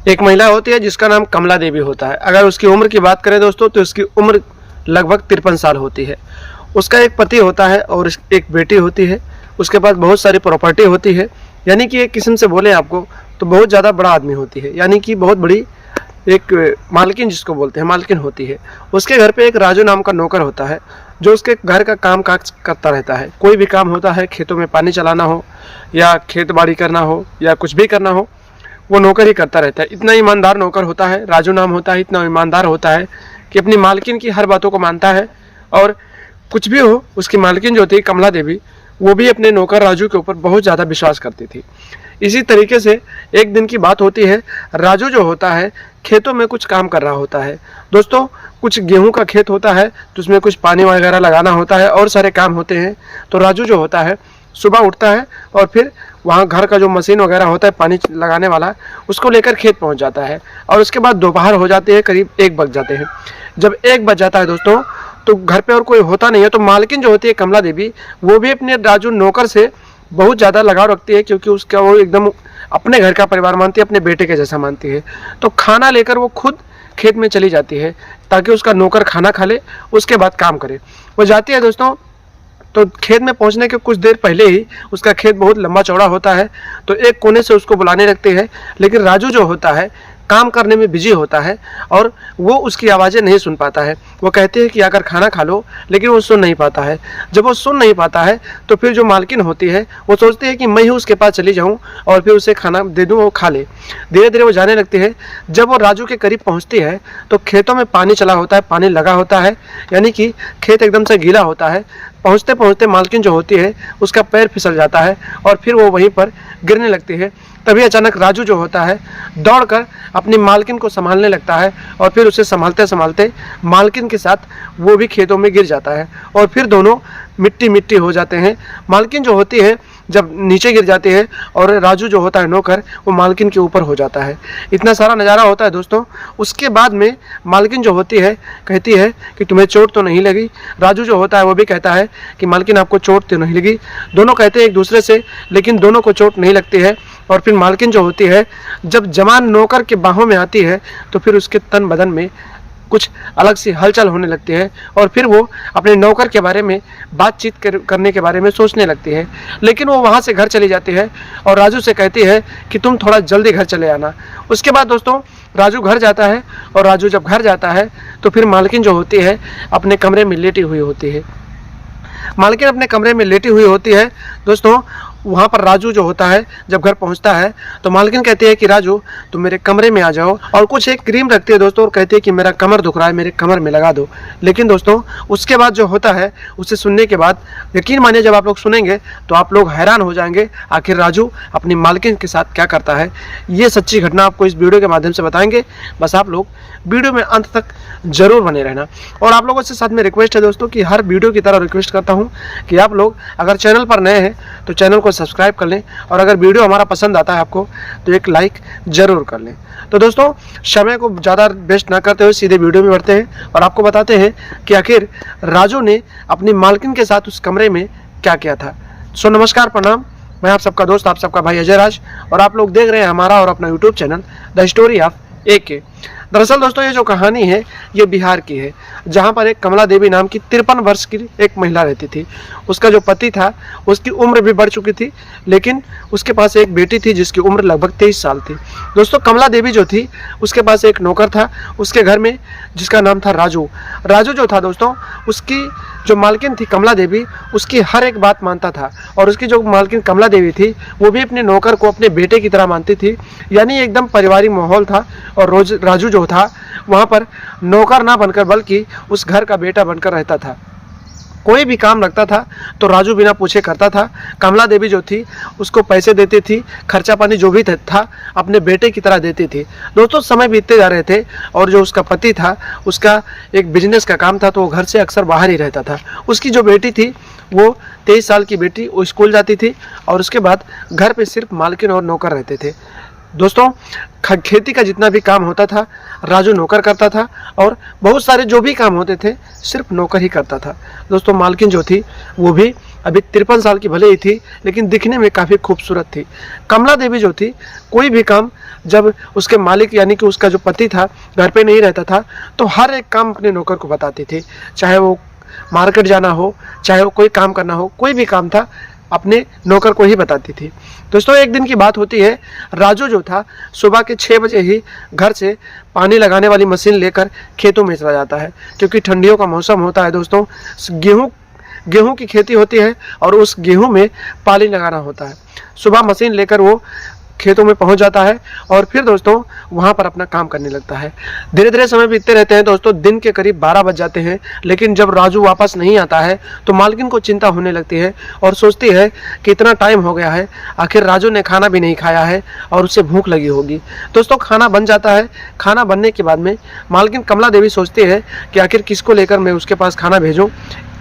एक महिला होती है जिसका नाम कमला देवी होता है। अगर उसकी उम्र की बात करें दोस्तों तो उसकी उम्र लगभग 53 साल होती है। उसका एक पति होता है और एक बेटी होती है। उसके पास बहुत सारी प्रॉपर्टी होती है, यानी कि एक किस्म से बोले आपको तो बहुत ज़्यादा बड़ा आदमी होती है, यानी कि बहुत बड़ी एक मालकिन जिसको बोलते हैं मालकिन होती है। उसके घर पे एक राजू नाम का नौकर होता है जो उसके घर का काम काज करता रहता है। कोई भी काम होता है, खेतों में पानी चलाना हो या खेत बाड़ी करना हो या कुछ भी करना हो, वो नौकर ही करता रहता है। इतना ईमानदार नौकर होता है, राजू नाम होता है, इतना ईमानदार होता है कि अपनी मालकिन की हर बातों को मानता है। और कुछ भी हो, उसकी मालकिन जो थी कमला देवी, वो भी अपने नौकर राजू के ऊपर बहुत ज़्यादा विश्वास करती थी। इसी तरीके से एक दिन की बात होती है, राजू जो होता है खेतों में कुछ काम कर रहा होता है। दोस्तों, कुछ गेहूं का खेत होता है तो उसमें कुछ पानी वगैरह लगाना होता है और सारे काम होते हैं। तो राजू जो होता है सुबह उठता है और फिर वहाँ घर का जो मशीन वगैरह होता है पानी लगाने वाला, उसको लेकर खेत पहुँच जाता है। और उसके बाद दोपहर हो जाती है, करीब 1 बज जाते हैं। जब 1 बज जाता है दोस्तों, तो घर पे और कोई होता नहीं है। तो मालकिन जो होती है कमला देवी, वो भी अपने राजू नौकर से बहुत ज़्यादा लगाव रखती है, क्योंकि उसका वो एकदम अपने घर का परिवार मानती है, अपने बेटे के जैसा मानती है। तो खाना लेकर वो खुद खेत में चली जाती है ताकि उसका नौकर खाना खा ले, उसके बाद काम करे। वो जाती है दोस्तों, तो खेत में पहुंचने के कुछ देर पहले ही उसका खेत बहुत लंबा चौड़ा होता है। तो एक कोने से उसको बुलाने लगते हैं, लेकिन राजू जो होता है काम करने में बिजी होता है और वो उसकी आवाज़ें नहीं सुन पाता है। वो कहते हैं कि आकर खाना खा लो, लेकिन वो सुन नहीं पाता है। जब वो सुन नहीं पाता है तो फिर जो मालकिन होती है वो सोचती है कि मैं ही उसके पास चली जाऊं और फिर उसे खाना दे दूं, वो खा ले। धीरे धीरे वो जाने लगती है। जब वो राजू के करीब पहुंचती है तो खेतों में पानी चला होता है, पानी लगा होता है, यानी कि खेत एकदम से गीला होता है। पहुंचते पहुंचते मालकिन जो होती है उसका पैर फिसल जाता है और फिर वो वहीं पर गिरने लगती है। तभी अचानक राजू जो होता है दौड़कर अपनी मालकिन को संभालने लगता है और फिर उसे संभालते संभालते मालकिन के साथ वो भी खेतों में गिर जाता है और फिर दोनों मिट्टी मिट्टी हो जाते हैं। मालकिन जो होती है जब नीचे गिर जाती है और राजू जो होता है नौकर, वो मालकिन के ऊपर हो जाता है। इतना सारा नज़ारा होता है दोस्तों। उसके बाद में मालकिन जो होती है कहती है कि तुम्हें चोट तो नहीं लगी। राजू जो होता है वो भी कहता है कि मालकिन आपको चोट तो नहीं लगी। दोनों कहते हैं एक दूसरे से, लेकिन दोनों को चोट नहीं लगती है। और फिर मालकिन जो होती है जब जवान नौकर के बाहों में आती है तो फिर उसके तन बदन में कुछ अलग सी हलचल होने लगती है और फिर वो अपने नौकर के बारे में बातचीत करने के बारे में सोचने लगती है। लेकिन वो वहाँ से घर चली जाती है और राजू से कहती है कि तुम थोड़ा जल्दी घर चले आना। उसके बाद दोस्तों राजू घर जाता है और राजू जब घर जाता है तो फिर मालकिन जो होती है अपने कमरे में लेटी हुई होती है। मालकिन अपने कमरे में लेटी हुई होती है दोस्तों। वहाँ पर राजू जो होता है जब घर पहुँचता है तो मालकिन कहती है कि राजू तुम मेरे कमरे में आ जाओ, और कुछ एक क्रीम रखती है दोस्तों और कहती है कि मेरा कमर दुख रहा है, मेरे कमर में लगा दो। लेकिन दोस्तों उसके बाद जो होता है उसे सुनने के बाद यकीन मानिए जब आप लोग सुनेंगे तो आप लोग हैरान हो जाएंगे आखिर राजू अपनी मालकिन के साथ क्या करता है। ये सच्ची घटना आपको इस वीडियो के माध्यम से बताएंगे। बस आप लोग वीडियो में अंत तक जरूर बने रहना। और आप लोगों से साथ में रिक्वेस्ट है दोस्तों कि हर वीडियो की तरह रिक्वेस्ट करता हूँ कि आप लोग अगर चैनल पर नए हैं तो चैनल को सब्सक्राइब कर लें, और अगर वीडियो हमारा पसंद आता है आपको तो एक लाइक जरूर कर लें। तो दोस्तों समय को ज़्यादा वेस्ट ना करते हुए सीधे वीडियो में बढ़ते हैं और आपको बताते हैं कि आखिर राजू ने अपनी मालकिन के साथ उस कमरे में क्या किया था। सो नमस्कार, प्रणाम। मैं आप सबका दोस्त, आप सबका भाई अजय राज, और आप लोग देख रहे हैं हमारा और अपना YouTube channel the story of AK। दरअसल दोस्तों ये जो कहानी है ये बिहार की है, जहाँ पर एक कमला देवी नाम की 53 वर्ष की एक महिला रहती थी। उसका जो पति था उसकी उम्र भी बढ़ चुकी थी, लेकिन उसके पास एक बेटी थी जिसकी उम्र लगभग 23 साल थी। दोस्तों कमला देवी जो थी उसके पास एक नौकर था उसके घर में जिसका नाम था राजू। राजू जो था दोस्तों, उसकी जो मालकिन थी कमला देवी उसकी हर एक बात मानता था, और उसकी जो मालकिन कमला देवी थी वो भी अपने नौकर को अपने बेटे की तरह मानती थी। यानी एकदम पारिवारिक माहौल था, और रोज राजू जो था वहाँ पर नौकर ना बनकर बल्कि उस घर का बेटा बनकर रहता था। कोई भी काम लगता था तो राजू बिना पूछे करता था। कमला देवी जो थी उसको पैसे देती थी, खर्चा पानी जो भी था अपने बेटे की तरह देती थी। दोस्तों समय बीतते जा रहे थे और जो उसका पति था उसका एक बिजनेस का काम था, तो वो घर से अक्सर बाहर ही रहता था। उसकी जो बेटी थी वो 23 साल की बेटी, वो स्कूल जाती थी और उसके बाद घर पे सिर्फ मालकिन और नौकर रहते थे। दोस्तों खेती का जितना भी काम होता था राजू नौकर करता था, और बहुत सारे जो भी काम होते थे सिर्फ नौकर ही करता था। दोस्तों मालकिन जो थी वो भी अभी 53 साल की भले ही थी, लेकिन दिखने में काफ़ी खूबसूरत थी। कमला देवी जो थी, कोई भी काम जब उसके मालिक यानी कि उसका जो पति था घर पे नहीं रहता था, तो हर एक काम अपने नौकर को बताती थी। चाहे वो मार्केट जाना हो, चाहे वो कोई काम करना हो, कोई भी काम था अपने नौकर को ही बताती थी। दोस्तों, एक दिन की बात होती है, राजू जो था सुबह के 6 बजे ही घर से पानी लगाने वाली मशीन लेकर खेतों में चला जाता है, क्योंकि ठंडियों का मौसम होता है। दोस्तों, गेहूं की खेती होती है और उस गेहूं में पानी लगाना होता है। सुबह मशीन लेकर वो खेतों में पहुंच जाता है और फिर दोस्तों वहां पर अपना काम करने लगता है। धीरे धीरे समय बीतते रहते हैं दोस्तों, दिन के करीब 12 बज जाते हैं, लेकिन जब राजू वापस नहीं आता है तो मालकिन को चिंता होने लगती है और सोचती है कि इतना टाइम हो गया है, आखिर राजू ने खाना भी नहीं खाया है और उसे भूख लगी होगी। दोस्तों, खाना बन जाता है। खाना बनने के बाद में मालकिन कमला देवी सोचती है कि आखिर किसको लेकर मैं उसके पास खाना भेजूं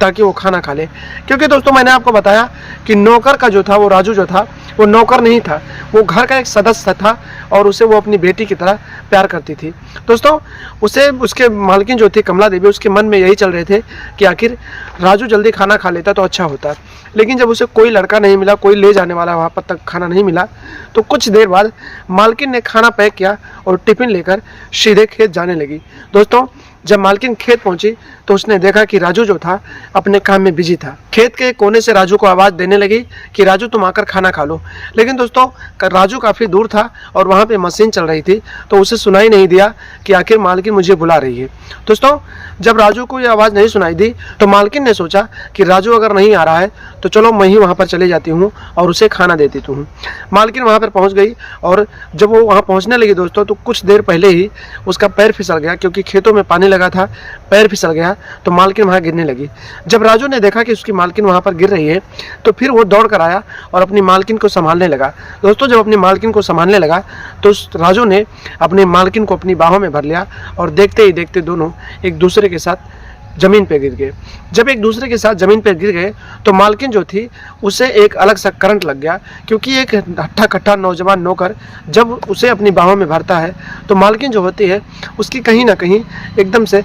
ताकि वो खाना खा ले, क्योंकि दोस्तों मैंने आपको बताया कि नौकर का जो था, वो राजू जो था, वो नौकर नहीं था, वो घर का एक सदस्य था और उसे वो अपनी बेटी की तरह प्यार करती थी। दोस्तों, उसे उसके मालकिन जो थी कमला देवी, उसके मन में यही चल रहे थे कि आखिर राजू जल्दी खाना खा लेता तो अच्छा होता। लेकिन जब उसे कोई लड़का नहीं मिला, कोई ले जाने वाला वहाँ पर तक खाना नहीं मिला, तो कुछ देर बाद मालकिन ने खाना पैक किया और टिफिन लेकर सीधे खेत जाने लगी। दोस्तों, जब मालकिन खेत पहुंची तो उसने देखा कि राजू जो था अपने काम में बिजी था। खेत के कोने से राजू को आवाज़ देने लगी कि राजू तुम आकर खाना खा लो। लेकिन दोस्तों, राजू काफ़ी दूर था और वहाँ पे मशीन चल रही थी, तो उसे सुनाई नहीं दिया कि आखिर मालकिन मुझे बुला रही है। दोस्तों, जब राजू को ये आवाज़ नहीं सुनाई दी तो मालकिन ने सोचा कि राजू अगर नहीं आ रहा है तो चलो मैं ही वहाँ पर चली जाती हूँ और उसे खाना दे देती हूँ। मालकिन वहाँ पर पहुँच गई और जब वो वहाँ पहुँचने लगी दोस्तों, तो कुछ देर पहले ही उसका पैर फिसल गया, क्योंकि खेतों में पानी लगा था, पैर फिसल गया तो मालकिन वहाँ गिरने लगी। जब राजू ने देखा कि उसकी मालकिन वहाँ पर गिर रही है तो फिर वो दौड़ कर आया और अपनी मालकिन को संभालने लगा। दोस्तों, जब अपनी मालकिन को संभालने लगा तो राजू ने अपनी मालकिन को अपनी बाहों में भर लिया और देखते ही देखते दोनों एक दूसरे के साथ जमीन पे गिर गए। जब एक दूसरे के साथ जमीन पे गिर गए तो मालकिन जो थी उसे एक अलग सा करंट लग गया, क्योंकि एक हट्टा कट्टा नौजवान नौकर जब उसे अपनी बाहों में भरता है तो मालकिन जो होती है उसकी कहीं ना कहीं एकदम से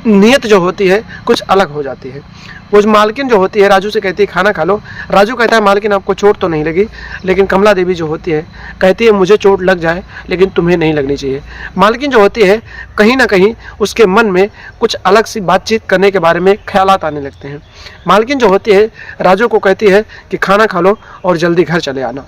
नीयत जो होती है कुछ अलग हो जाती है। वो मालकिन जो होती है राजू से कहती है खाना खा लो। राजू कहता है मालकिन आपको चोट तो नहीं लगी, लेकिन कमला देवी जो होती है कहती है मुझे चोट लग जाए लेकिन तुम्हें नहीं लगनी चाहिए। मालकिन जो होती है कहीं ना कहीं उसके मन में कुछ अलग सी बातचीत करने के बारे में ख्यालात आने लगते हैं। मालकिन जो होती है राजू को कहती है कि खाना खा लो और जल्दी घर चले आना।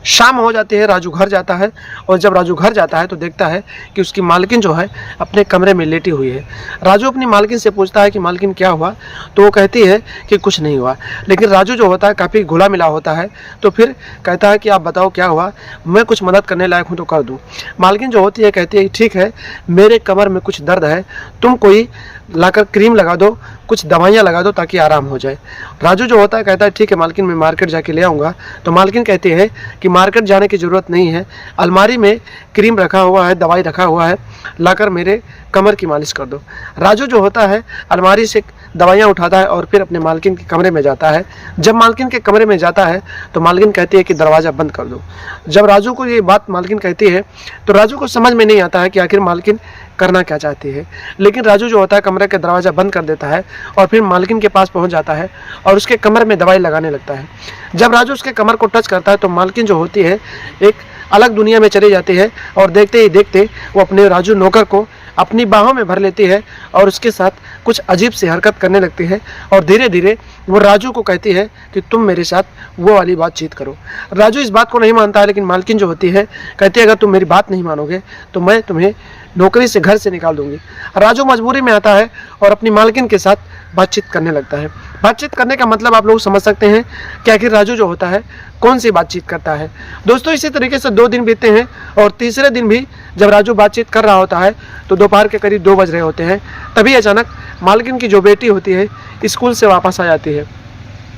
शाम हो जाती है, राजू घर जाता है और जब राजू घर जाता है तो देखता है कि उसकी मालकिन जो है अपने कमरे में लेटी हुई है। राजू अपनी मालकिन से पूछता है कि मालकिन क्या हुआ, तो वो कहती है कि कुछ नहीं हुआ। लेकिन राजू जो होता है काफ़ी घुला मिला होता है, तो फिर कहता है कि आप बताओ क्या हुआ, मैं कुछ मदद करने लायक हूँ तो कर दूँ। मालकिन जो होती है कहती है ठीक है, मेरे कमर में कुछ दर्द है, तुम कोई लाकर क्रीम लगा दो, कुछ दवाइयाँ लगा दो ताकि आराम हो जाए। राजू जो होता है कहता है ठीक है मालकिन, मैं मार्केट जाके ले आऊँगा। तो मालकिन कहती है कि मार्केट जाने की ज़रूरत नहीं है, अलमारी में क्रीम रखा हुआ है, दवाई रखा हुआ है, लाकर मेरे कमर की मालिश कर दो। राजू जो होता है अलमारी से दवाइयाँ उठाता है और फिर अपने मालकिन के कमरे में जाता है। जब मालकिन के कमरे में जाता है तो मालकिन कहती है कि दरवाज़ा बंद कर दो। जब राजू को ये बात मालकिन कहती है तो राजू को समझ में नहीं आता है कि आखिर मालकिन करना क्या चाहती है। लेकिन राजू जो होता है कमरे का दरवाज़ा बंद कर देता है और फिर मालकिन के पास पहुंच जाता है और उसके कमर में दवाई लगाने लगता है। जब राजू उसके कमर को टच करता है तो मालकिन जो होती है एक अलग दुनिया में चली जाती है और देखते ही देखते वो अपने राजू नौकर को अपनी बाहों में भर लेती है और उसके साथ कुछ अजीब सी हरकत करने लगती है और धीरे धीरे वो राजू को कहती है कि तुम मेरे साथ वो वाली बातचीत करो। राजू इस बात को नहीं मानता है, लेकिन मालकिन जो होती है कहती है अगर तुम मेरी बात नहीं मानोगे तो मैं तुम्हें नौकरी से घर से निकाल दूंगी। राजू मजबूरी में आता है और अपनी मालकिन के साथ बातचीत करने लगता है। बातचीत करने का मतलब आप लोग समझ सकते हैं कि आखिर राजू जो होता है कौन सी बातचीत करता है। दोस्तों, इसी तरीके से 2 दिन बीतते हैं और तीसरे दिन भी जब राजू बातचीत कर रहा होता है तो दोपहर के करीब 2 बज रहे होते हैं। तभी अचानक मालकिन की जो बेटी होती है स्कूल से वापस आ जाती है।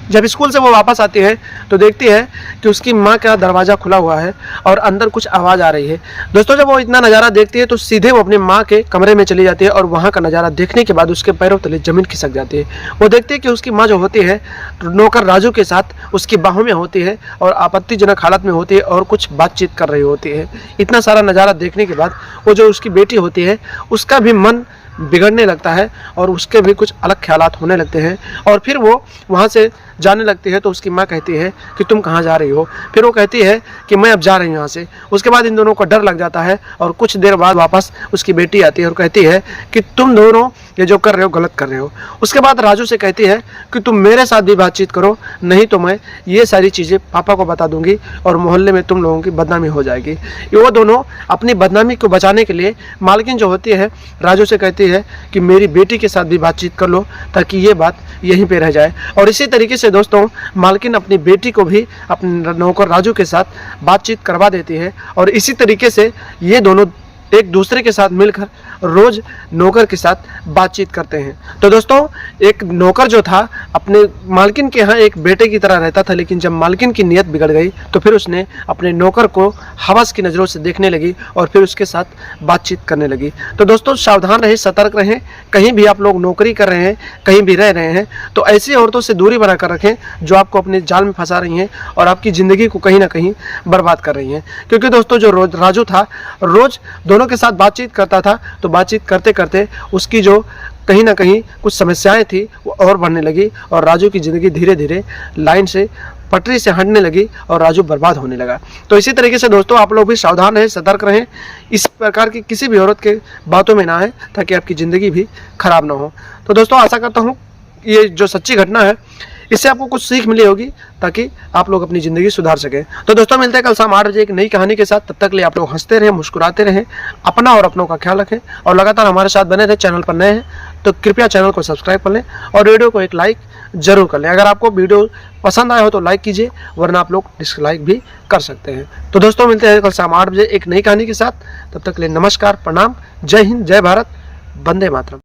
जब स्कूल से वो वापस आती है तो देखती है कि उसकी माँ का दरवाज़ा खुला हुआ है और अंदर कुछ आवाज़ आ रही है। दोस्तों, जब वो इतना नज़ारा देखती है तो सीधे वो अपनी माँ के कमरे में चली जाती है और वहाँ का नज़ारा देखने के बाद उसके पैरों तले ज़मीन खिसक जाती है। वो देखती है कि उसकी माँ जो होती है नौकर राजू के साथ उसकी बाहों में होती है और आपत्तिजनक हालत में होती है और कुछ बातचीत कर रही होती है। इतना सारा नज़ारा देखने के बाद वो जो उसकी बेटी होती है उसका भी मन बिगड़ने लगता है और उसके भी कुछ अलग ख्यालात होने लगते हैं और फिर वो वहाँ से जाने लगती है तो उसकी माँ कहती है कि तुम कहाँ जा रही हो। फिर वो कहती है कि मैं अब जा रही हूँ यहाँ से। उसके बाद इन दोनों को डर लग जाता है और कुछ देर बाद वापस उसकी बेटी आती है और कहती है कि तुम दोनों ये जो कर रहे हो गलत कर रहे हो। उसके बाद राजू से कहती है कि तुम मेरे साथ भी बातचीत करो, नहीं तो मैं ये सारी चीज़ें पापा को बता दूंगी और मोहल्ले में तुम लोगों की बदनामी हो जाएगी। वो दोनों अपनी बदनामी को बचाने के लिए मालकिन जो होती है राजू से कहती है कि मेरी बेटी के साथ भी बातचीत कर लो ताकि ये बात यहीं पे रह जाए। और इसी तरीके से दोस्तों मालकिन अपनी बेटी को भी अपने नौकर राजू के साथ बातचीत करवा देती है और इसी तरीके से ये दोनों एक दूसरे के साथ मिलकर रोज नौकर के साथ बातचीत करते हैं। तो दोस्तों एक नौकर जो था अपने मालकिन के यहाँ एक बेटे की तरह रहता था, लेकिन जब मालकिन की नीयत बिगड़ गई तो फिर उसने अपने नौकर को हवस की नज़रों से देखने लगी और फिर उसके साथ बातचीत करने लगी। तो दोस्तों सावधान रहें, सतर्क रहें। कहीं भी आप लोग नौकरी कर रहे हैं, कहीं भी रह रहे हैं तो ऐसी औरतों से दूरी बनाकर रखें जो आपको अपने जाल में फंसा रही हैं और आपकी ज़िंदगी को कहीं ना कहीं बर्बाद कर रही हैं। क्योंकि दोस्तों जो राजू था रोज़ दोनों के साथ बातचीत करता था, तो बातचीत करते करते उसकी जो कहीं ना कहीं कुछ समस्याएं थी वो और बढ़ने लगी और राजू की ज़िंदगी धीरे धीरे लाइन से पटरी से हटने लगी और राजू बर्बाद होने लगा। तो इसी तरीके से दोस्तों आप लोग भी सावधान रहें, सतर्क रहें, इस प्रकार की किसी भी औरत के बातों में ना आए ताकि आपकी ज़िंदगी भी खराब ना हो। तो दोस्तों आशा करता हूँ ये जो सच्ची घटना है इससे आपको कुछ सीख मिली होगी ताकि आप लोग अपनी ज़िंदगी सुधार सकें। तो दोस्तों मिलते हैं कल शाम 8 बजे एक नई कहानी के साथ। तब तक के लिए आप लोग हंसते रहें, मुस्कुराते रहें, अपना और अपनों का ख्याल रखें और लगातार हमारे साथ बने रहें। चैनल पर नए हैं तो कृपया चैनल को सब्सक्राइब कर लें और वीडियो को एक लाइक जरूर कर लें। अगर आपको वीडियो पसंद आया हो तो लाइक कीजिए, वरना आप लोग डिसलाइक भी कर सकते हैं। तो दोस्तों मिलते हैं कल शाम 8 बजे एक नई कहानी के साथ। तब तक के लिए नमस्कार, प्रणाम, जय हिंद, जय भारत, वंदे मातरम।